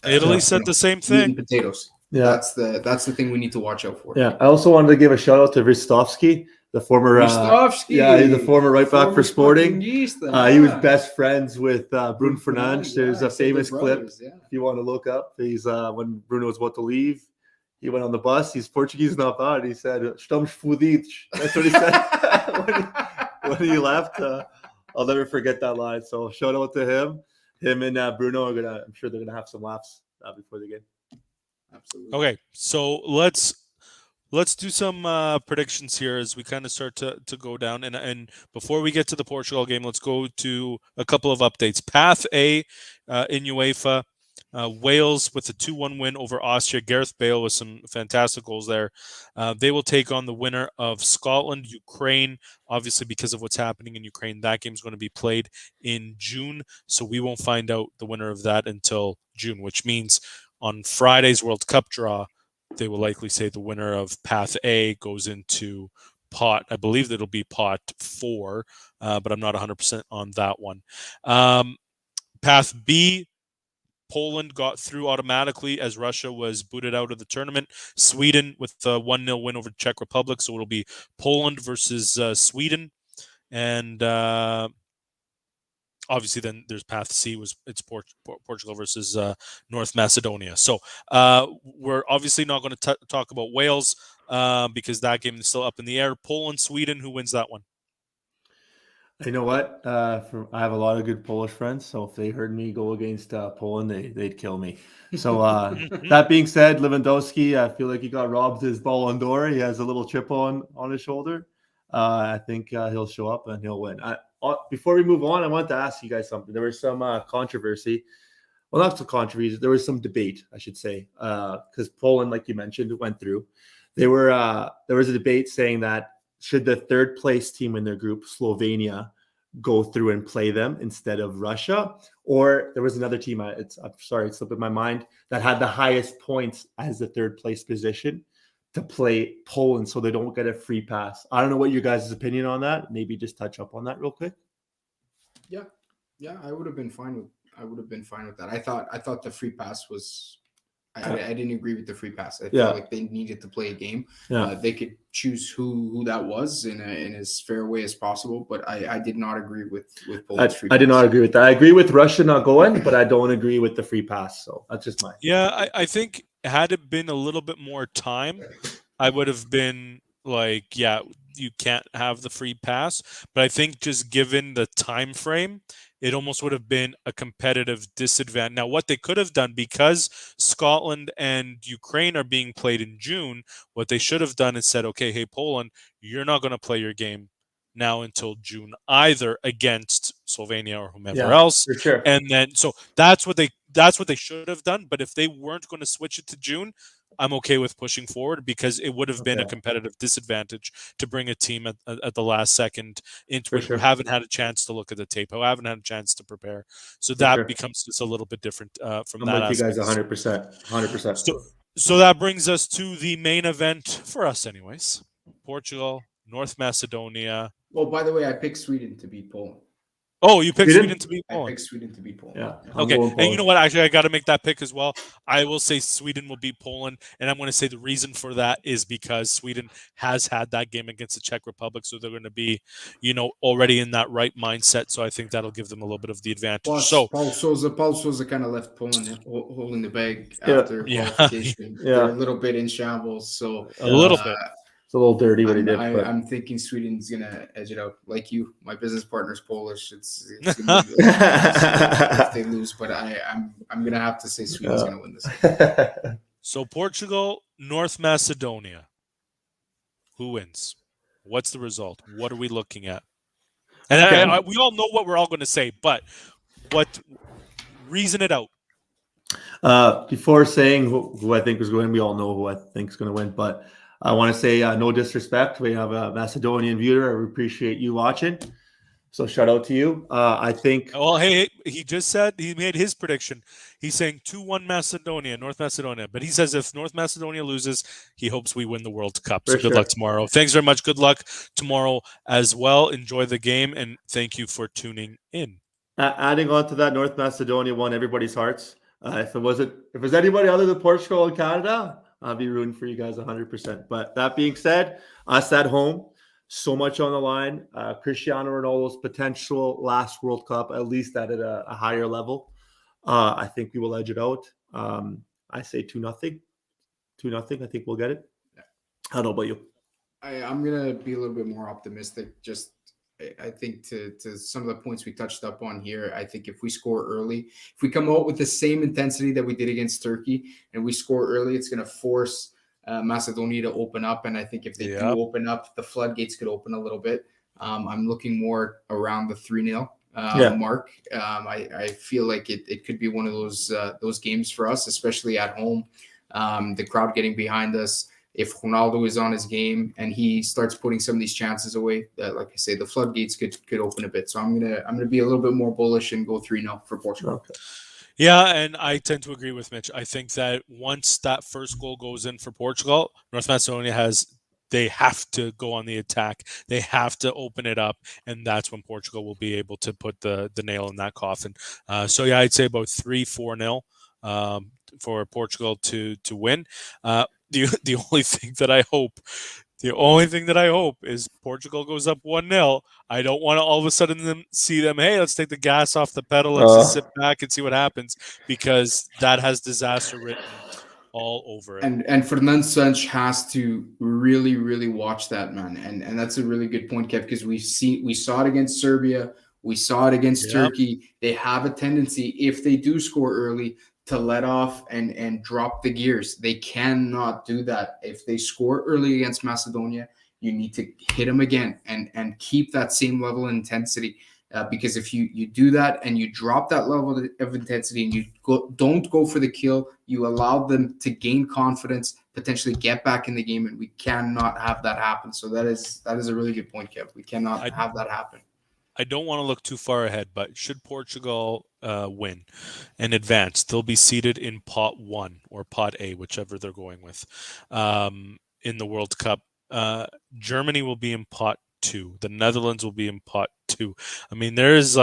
Italy said the same thing. Potatoes. Yeah, that's the thing we need to watch out for. Yeah, I also wanted to give a shout out to Ristovski, the former the former right back for Sporting. He was best friends with Bruno Fernandes. There's a famous clip if you want to look up. He's when Bruno was about to leave. He went on the bus. He's Portuguese, not bad. He said, "Estamos fodidos." That's what he said when he left. I'll never forget that line. So shout out to him. Him and Bruno I'm sure they're gonna have some laughs before the game. Absolutely. Okay, so let's do some predictions here as we kind of start to go down. And before we get to the Portugal game, let's go to a couple of updates. Path A in UEFA. Wales with a 2-1 win over Austria. Gareth Bale with some fantastic goals there. They will take on the winner of Scotland, Ukraine. Obviously, because of what's happening in Ukraine, that game is going to be played in June. So we won't find out the winner of that until June, which means on Friday's World Cup draw, they will likely say the winner of Path A goes into pot. I believe that it'll be pot 4, but I'm not 100% on that one. Path B, Poland got through automatically as Russia was booted out of the tournament. Sweden with a 1-0 win over Czech Republic. So it'll be Poland versus Sweden. And obviously then there's path C, it's Portugal versus North Macedonia. So we're obviously not going to talk about Wales because that game is still up in the air. Poland, Sweden, who wins that one? You know what? I have a lot of good Polish friends, so if they heard me go against Poland, they'd kill me. So that being said, Lewandowski, I feel like he got robbed his Ballon d'Or. He has a little chip on his shoulder. I think he'll show up and he'll win. Before we move on, I wanted to ask you guys something. There was some controversy. Well, not so controversy. There was some debate, I should say, because Poland, like you mentioned, went through. There was a debate saying that should the third place team in their group, Slovenia, go through and play them instead of Russia? Or there was another team, I'm sorry, it slipped in my mind, that had the highest points as the third place position to play Poland so they don't get a free pass. I don't know what your guys' opinion on that. Maybe just touch up on that real quick. Yeah, I would have been fine with that. I thought the free pass was. I didn't agree with the free pass. I felt like they needed to play a game. They could choose who that was in as fair way as possible, but I did not agree with Poland's free pass. I did not agree with that. I agree with Russia not going, but I don't agree with the free pass. So that's just my. Yeah, I think had it been a little bit more time, I would have been like, yeah, you can't have the free pass. But I think just given the time frame, it almost would have been a competitive disadvantage. Now, what they could have done, because Scotland and Ukraine are being played in June, what they should have done is said, okay, hey, Poland, you're not going to play your game now until June either against Slovenia or whomever else. For sure. And then, so that's what they should have done. But if they weren't going to switch it to June, I'm okay with pushing forward because it would have been a competitive disadvantage to bring a team at the last second into it who haven't had a chance to look at the tape, who haven't had a chance to prepare. So that becomes just a little bit different from that aspect. I'm with you guys 100%. So that brings us to the main event for us anyways. Portugal, North Macedonia. Well, by the way, I picked Sweden to beat Poland. Oh, you picked Sweden to beat Poland. I picked Sweden to beat Poland. Yeah. Okay. And you know what? Actually, I got to make that pick as well. I will say Sweden will beat Poland. And I'm going to say the reason for that is because Sweden has had that game against the Czech Republic. So they're going to be, already in that right mindset. So I think that'll give them a little bit of the advantage. Plus, Paul Sousa kind of left Poland holding the bag after qualification. Yeah. They're a little bit in shambles. So a little bit. It's a little dirty what he did. I'm thinking Sweden's gonna edge it out. Like you, my business partner's Polish. It's gonna be if they lose, but I'm gonna have to say Sweden's gonna win this. So Portugal, North Macedonia. Who wins? What's the result? What are we looking at? And we all know what we're all going to say, but reason it out. Before saying who I think is going to win, we all know who I think is going to win, but I want to say no disrespect. We have a Macedonian viewer. I appreciate you watching. So shout out to you. I think. Well, hey, he just said he made his prediction. He's saying 2-1 North Macedonia. But he says if North Macedonia loses, he hopes we win the World Cup. So good luck tomorrow. Thanks very much. Good luck tomorrow as well. Enjoy the game, and thank you for tuning in. Adding on to that, North Macedonia won everybody's hearts. If it was anybody other than Portugal and Canada, I'll be rooting for you guys 100%. But that being said, us at home, so much on the line. Cristiano Ronaldo's potential last World Cup, at least at a higher level. I think we will edge it out. I say 2-0. 2-0. I think we'll get it. I don't know about you. I'm going to be a little bit more optimistic. I think to some of the points we touched up on here, I think if we score early, if we come out with the same intensity that we did against Turkey and we score early, it's going to force Macedonia to open up. And I think if they do open up, the floodgates could open a little bit. I'm looking more around the 3-0 mark. I feel like it could be one of those games for us, especially at home. The crowd getting behind us. If Ronaldo is on his game and he starts putting some of these chances away, like I say, the floodgates could open a bit. So I'm gonna be a little bit more bullish and go 3-0 for Portugal. Okay. Yeah, and I tend to agree with Mitch. I think that once that first goal goes in for Portugal, North Macedonia they have to go on the attack. They have to open it up, and that's when Portugal will be able to put the nail in that coffin. So yeah, I'd say about 3-4-0. for Portugal to win. The only thing that I hope is Portugal goes up 1-0. I don't want to all of a sudden see them, hey, let's take the gas off the pedal. Let's just sit back and see what happens, because that has disaster written all over it. And Fernando Santos has to really, really watch that, man. And that's a really good point, Kev, because we saw it against Serbia. We saw it against Turkey. They have a tendency, if they do score early, to let off and drop the gears. They cannot do that. If they score early against Macedonia, you need to hit them again and keep that same level of intensity. Because if you do that and you drop that level of intensity and you don't go for the kill, you allow them to gain confidence, potentially get back in the game, and we cannot have that happen. So that is a really good point, Kev. We cannot have that happen. I don't want to look too far ahead, but should Portugal win and advance, they'll be seated in Pot 1 or Pot A, whichever they're going with, in the World Cup. Germany will be in Pot 2. The Netherlands will be in Pot 2. I mean, there is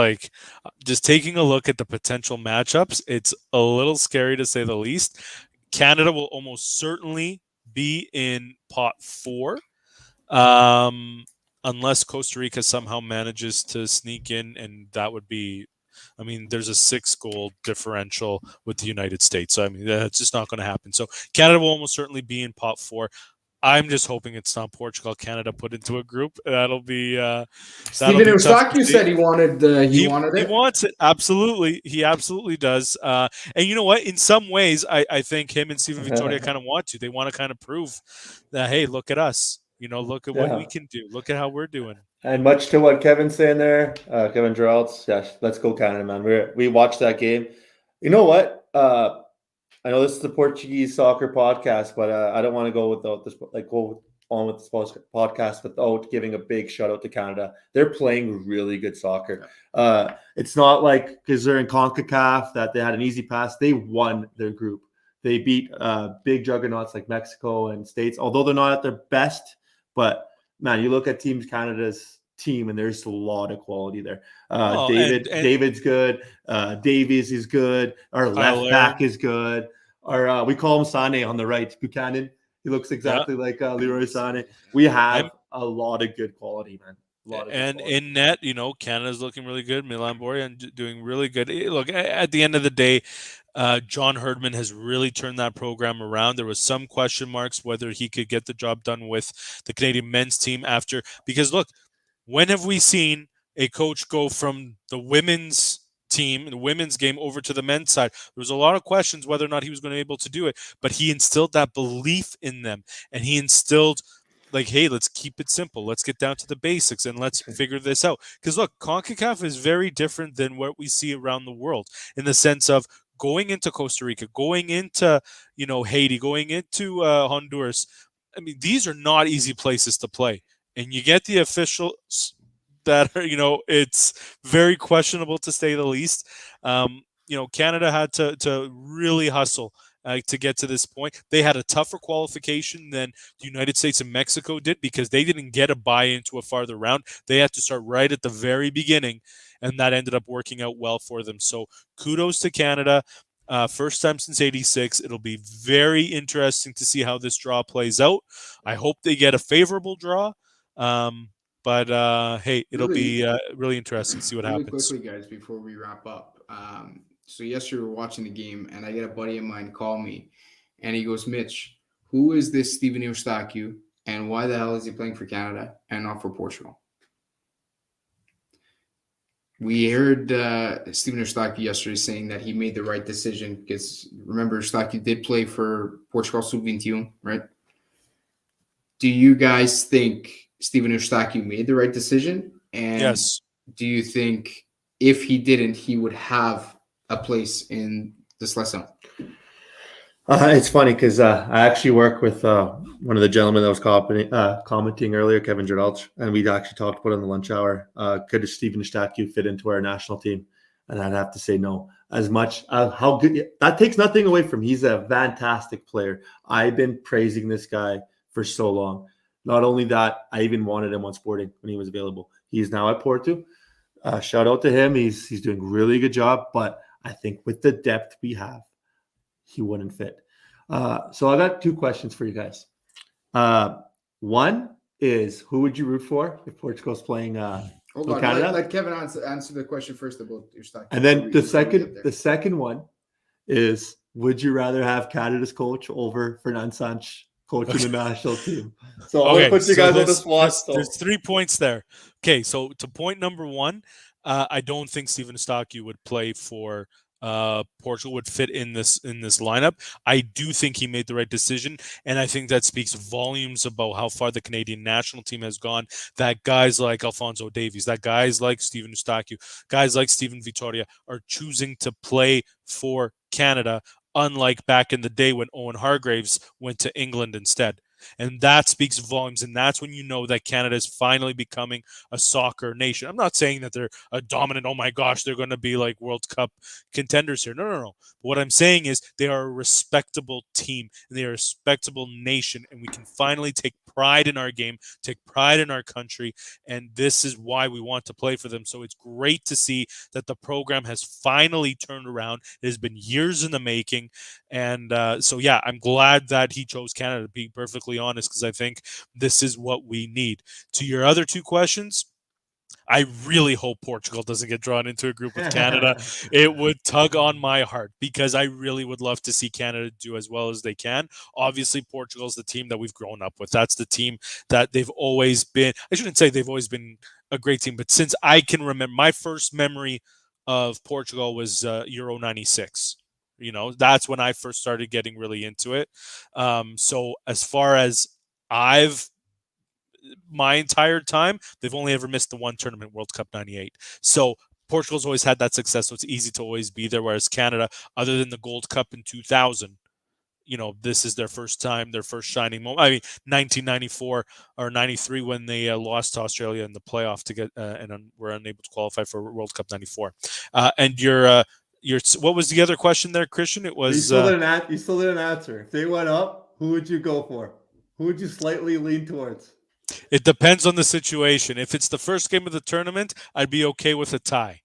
just taking a look at the potential matchups, it's a little scary to say the least. Canada will almost certainly be in Pot 4. Unless Costa Rica somehow manages to sneak in, and that would be, I mean, there's a 6-goal differential with the United States. So, I mean, that's just not going to happen. So Canada will almost certainly be in Pot 4. I'm just hoping it's not Portugal, Canada put into a group. That'll be Steven Eustachio said he wanted it. He wants it. Absolutely. He absolutely does. And you know what? In some ways, I think him and Steven Victoria kind of want to. They want to kind of prove that, hey, look at us. Look at what we can do. Look at how we're doing. And much to what Kevin's saying there, Kevin Geralds, let's go Canada, man. We watched that game. You know what? I know this is the Portuguese soccer podcast, but I don't want to go without this. Go on with this podcast without giving a big shout out to Canada. They're playing really good soccer. It's not like because they're in CONCACAF that they had an easy pass. They won their group. They beat big juggernauts like Mexico and States, although they're not at their best. But man, you look at Team Canada's team, and there's a lot of quality there. David's good. Davies is good. Our left back is good. Our we call him Sané on the right. Buchanan. He looks exactly like Leroy Sané. We have a lot of good quality, man. In net, Canada's looking really good. Milan Borjan doing really good. Look, at the end of the day, John Herdman has really turned that program around. There was some question marks whether he could get the job done with the Canadian men's team because look, when have we seen a coach go from the women's team, the women's game, over to the men's side? There was a lot of questions whether or not he was going to be able to do it, but he instilled that belief in them, and he instilled hey, let's keep it simple. Let's get down to the basics and let's figure this out. Because look, CONCACAF is very different than what we see around the world in the sense of going into Costa Rica, going into, Haiti, going into Honduras. I mean, these are not easy places to play. And you get the officials that are, it's very questionable to say the least. Canada had to really hustle to get to this point. They had a tougher qualification than the United States and Mexico did because they didn't get a bye into a farther round. They had to start right at the very beginning, and that ended up working out well for them. So kudos to Canada. First time since 86. It'll be very interesting to see how this draw plays out. I hope they get a favorable draw. But hey, it'll be really interesting to see what happens. Quickly, guys, before we wrap up. So yesterday we were watching the game, and I get a buddy of mine call me, and he goes, Mitch, who is this Steven Eustachio, and why the hell is he playing for Canada and not for Portugal? We heard Steven Eustachio yesterday saying that he made the right decision because, remember, Eustachio did play for Portugal Sub-21, right? Do you guys think Steven Eustachio made the right decision? And yes. Do you think if he didn't, he would have a place in the selection? It's funny because I actually work with one of the gentlemen that was commenting earlier, Kevin Geralds, and we actually talked about it in the lunch hour. Could Steven Eustachio fit into our national team? And I'd have to say no. As much how good that takes nothing away from him. He's a fantastic player. I've been praising this guy for so long. Not only that, I even wanted him on Sporting when he was available. He's now at Porto. Shout out to him. He's doing a really good job. But I think with the depth we have, he wouldn't fit. So I got 2 questions for you guys. One is, who would you root for if Portugal's playing Hold on, Canada? let Kevin answer the question first about your stock. And then the second one is, would you rather have Canada's coach over Fernand Sanch coaching the national team? So I'll put you guys on the spot. There's 3 points there. Okay, so to point number 1, I don't think Steven Eustáquio would play for Portugal, would fit in this lineup. I do think he made the right decision, and I think that speaks volumes about how far the Canadian national team has gone. That guys like Alphonso Davies, that guys like Steven Eustáquio, guys like Steven Vitória are choosing to play for Canada, unlike back in the day when Owen Hargreaves went to England instead. And that speaks volumes, and that's when you know that Canada is finally becoming a soccer nation. I'm not saying that they're a dominant, oh my gosh, they're going to be like World Cup contenders here. No. What I'm saying is they are a respectable team, and they are a respectable nation, and we can finally take pride in our game, take pride in our country, and this is why we want to play for them. So it's great to see that the program has finally turned around. It has been years in the making, and so yeah, I'm glad that he chose Canada, to be perfectly honest, because I think this is what we need. To your other 2 questions, I really hope Portugal doesn't get drawn into a group with Canada. It would tug on my heart, because I really would love to see Canada do as well as they can. Obviously, Portugal's the team that we've grown up with. That's the team that they've always been. I shouldn't say they've always been a great team, but since I can remember, my first memory of Portugal was Euro 96. That's when I first started getting really into it. So as far as my entire time, they've only ever missed the one tournament, World Cup 98. So Portugal's always had that success, so it's easy to always be there, whereas Canada, other than the Gold Cup in 2000, this is their first time, their first shining moment. I mean, 1994 or 93 when they lost to Australia in the playoff to get and were unable to qualify for World Cup 94. And your what was the other question there, Christian? It was you still didn't answer. If they went up, who would you go for? Who would you slightly lean towards? It depends on the situation. If it's the first game of the tournament, I'd be okay with a tie.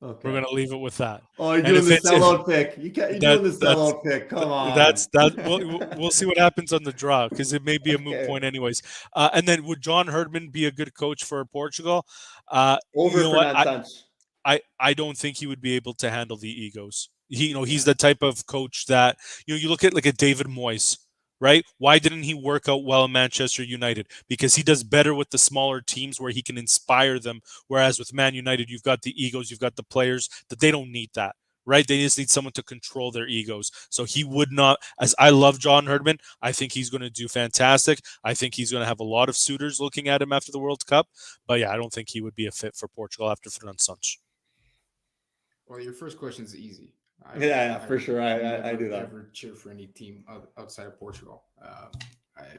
Okay. We're going to leave it with that. Oh, you're doing the sellout pick. You're doing the sellout pick. Come on. We'll see what happens on the draw, because it may be a moot point anyways. And then would John Herdman be a good coach for Portugal? Over Fernand Sanch. I don't think he would be able to handle the egos. He's the type of coach that, you look at like a David Moyes, right? Why didn't he work out well in Manchester United? Because he does better with the smaller teams where he can inspire them. Whereas with Man United, you've got the egos, you've got the players that they don't need that, right? They just need someone to control their egos. So he would not, as I love John Herdman, I think he's going to do fantastic. I think he's going to have a lot of suitors looking at him after the World Cup. But yeah, I don't think he would be a fit for Portugal after Fernand Sanch. Well, your first question is easy. For sure. I do that. I never cheer for any team outside of Portugal.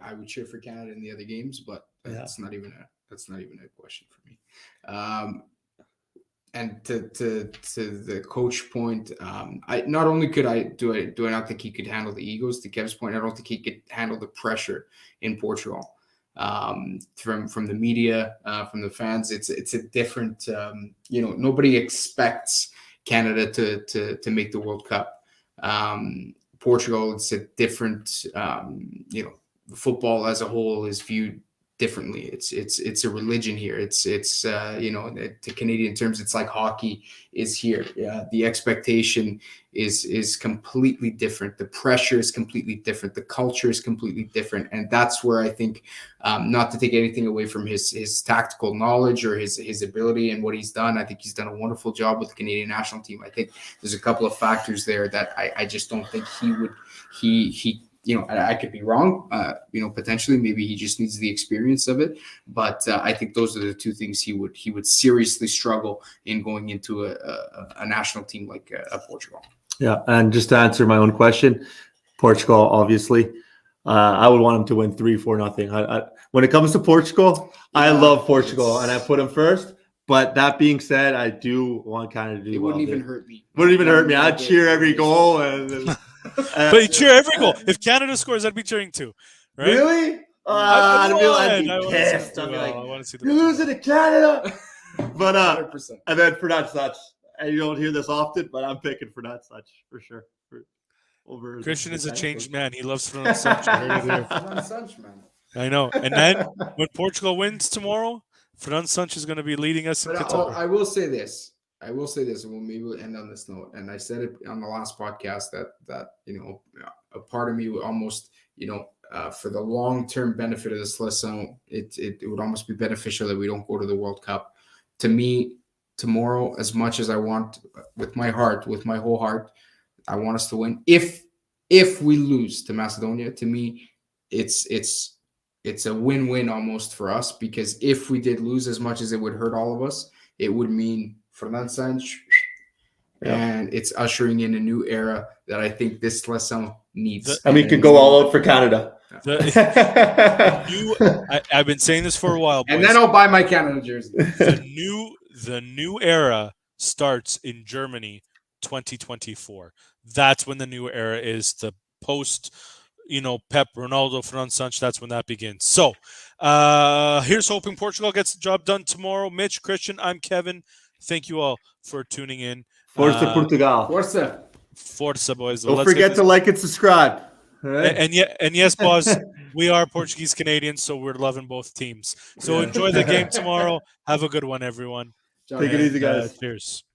I would cheer for Canada in the other games, but that's not even a question for me. And to the coach point, I not only do I not think he could handle the egos. To Kev's point, I don't think he could handle the pressure in Portugal from the media, from the fans. It's a different. Nobody expects Canada to make the World Cup. Portugal, it's a different, football as a whole is viewed differently. It's a religion here. It's to Canadian terms, it's like hockey is here. The expectation is completely different. The pressure is completely different. The culture is completely different. And that's where I think, not to take anything away from his tactical knowledge or his ability and what he's done, I think he's done a wonderful job with the Canadian national team. I think there's a couple of factors there that I just don't think he I could be wrong. Potentially, maybe he just needs the experience of it. But I think those are the 2 things he would seriously struggle in going into a national team like Portugal. Yeah, and just to answer my own question, Portugal, obviously, I would want him to win 3-4-0. When it comes to Portugal, I love Portugal, and I put him first. But that being said, I do want Canada to do well. It wouldn't even hurt me. Wouldn't even hurt me. I'd cheer every goal. But you cheer every goal. If Canada scores, I'd be cheering too. Right? Really? I'd be pissed. I'd be like, you're losing to Canada. But 100%. And then Fernand Sanch. And you don't hear this often, but I'm picking Fernand Sanch for sure. over. Christian is a changed man. He loves Fernand man. I know. And then when Portugal wins tomorrow, Fernand Sanch is going to be leading us in Qatar. I will say this. And maybe we'll end on this note. And I said it on the last podcast that a part of me would almost, for the long-term benefit of this lesson, it would almost be beneficial that we don't go to the World Cup. To me, tomorrow, as much as I want, with my whole heart, I want us to win. If we lose to Macedonia, to me, it's a win-win almost for us, because if we did lose, as much as it would hurt all of us, it would mean Fernand Sanch, and it's ushering in a new era that I think this selection needs. And we could go all out for Canada. I've been saying this for a while, boys. And then I'll buy my Canada jersey. The new era starts in Germany, 2024. That's when the new era is. The post, Pep, Ronaldo, Fernand Sanch. That's when that begins. So, here's hoping Portugal gets the job done tomorrow. Mitch, Christian, I'm Kevin. Thank you all for tuning in. Forza Portugal. Forza, boys. Don't forget to like and subscribe. Right. And yes, boss, we are Portuguese Canadians, so we're loving both teams. So enjoy the game tomorrow. Have a good one, everyone. Take it easy, guys. Cheers.